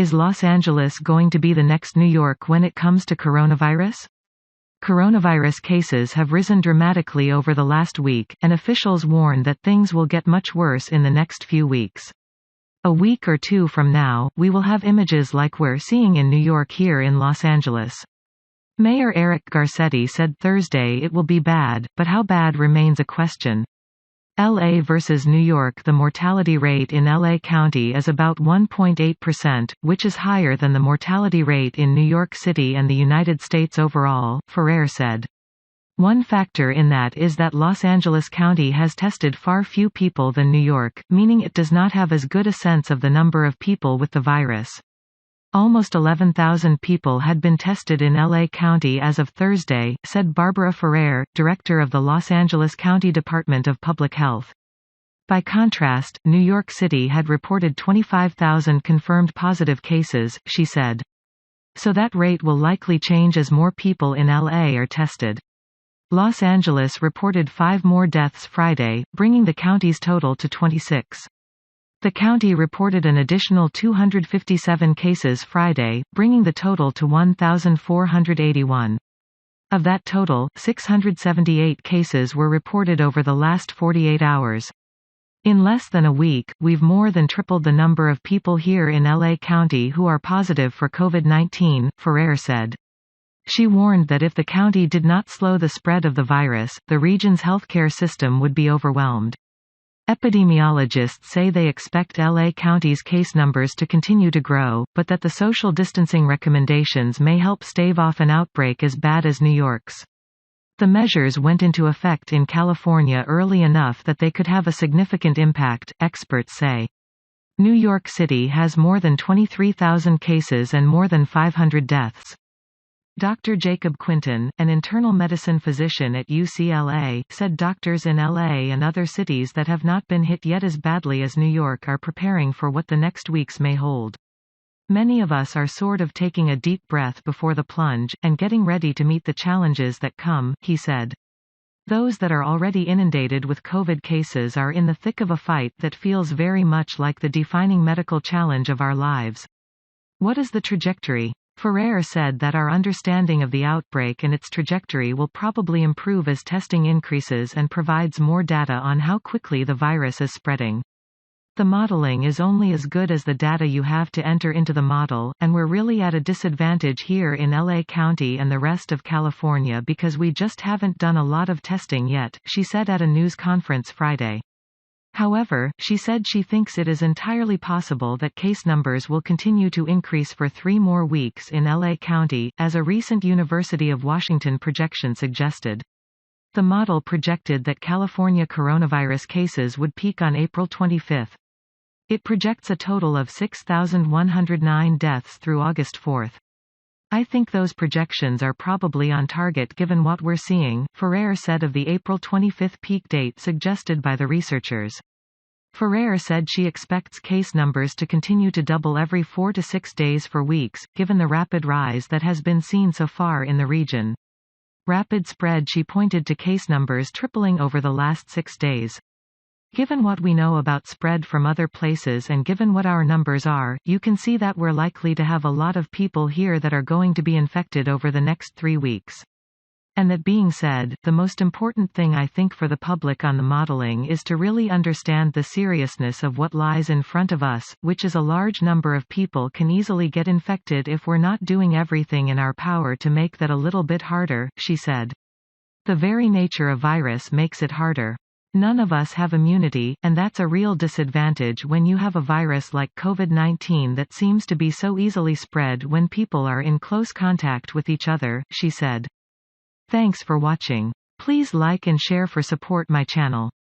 Is Los Angeles going to be the next New York when it comes to coronavirus? Coronavirus cases have risen dramatically over the last week, and officials warn that things will get much worse in the next few weeks. A week or two from now, we will have images like we're seeing in New York here in Los Angeles. Mayor Eric Garcetti said Thursday it will be bad, but how bad remains a question. LA versus New York. The mortality rate in LA County is about 1.8%, which is higher than the mortality rate in New York City and the United States overall, Ferrer said. One factor in that is that Los Angeles County has tested far fewer people than New York, meaning it does not have as good a sense of the number of people with the virus. Almost 11,000 people had been tested in LA County as of Thursday, said Barbara Ferrer, director of the Los Angeles County Department of Public Health. By contrast, New York City had reported 25,000 confirmed positive cases, she said. So that rate will likely change as more people in LA are tested. Los Angeles reported 5 more deaths Friday, bringing the county's total to 26. The county reported an additional 257 cases Friday, bringing the total to 1,481. Of that total, 678 cases were reported over the last 48 hours. In less than a week, we've more than tripled the number of people here in LA County who are positive for COVID-19, Ferrer said. She warned that if the county did not slow the spread of the virus, the region's healthcare system would be overwhelmed. Epidemiologists say they expect LA County's case numbers to continue to grow, but that the social distancing recommendations may help stave off an outbreak as bad as New York's. The measures went into effect in California early enough that they could have a significant impact, experts say. New York City has more than 23,000 cases and more than 500 deaths. Dr. Jacob Quinton, an internal medicine physician at UCLA, said doctors in LA and other cities that have not been hit yet as badly as New York are preparing for what the next weeks may hold. Many of us are sort of taking a deep breath before the plunge, and getting ready to meet the challenges that come, he said. Those that are already inundated with COVID cases are in the thick of a fight that feels very much like the defining medical challenge of our lives. What is the trajectory? Ferrer said that our understanding of the outbreak and its trajectory will probably improve as testing increases and provides more data on how quickly the virus is spreading. The modeling is only as good as the data you have to enter into the model, and we're really at a disadvantage here in LA County and the rest of California because we just haven't done a lot of testing yet, she said at a news conference Friday. However, she said she thinks it is entirely possible that case numbers will continue to increase for 3 more weeks in LA County, as a recent University of Washington projection suggested. The model projected that California coronavirus cases would peak on April 25. It projects a total of 6,109 deaths through August 4. I think those projections are probably on target given what we're seeing, Ferrer said of the April 25 peak date suggested by the researchers. Ferrer said she expects case numbers to continue to double every 4 to 6 days for weeks, given the rapid rise that has been seen so far in the region. Rapid spread. She pointed to case numbers tripling over the last 6 days. Given what we know about spread from other places and given what our numbers are, you can see that we're likely to have a lot of people here that are going to be infected over the next 3 weeks. And that being said, the most important thing I think for the public on the modeling is to really understand the seriousness of what lies in front of us, which is a large number of people can easily get infected if we're not doing everything in our power to make that a little bit harder, she said. The very nature of virus makes it harder. None of us have immunity, and that's a real disadvantage when you have a virus like COVID-19 that seems to be so easily spread when people are in close contact with each other, she said. Thanks for watching. Please like and share for support my channel.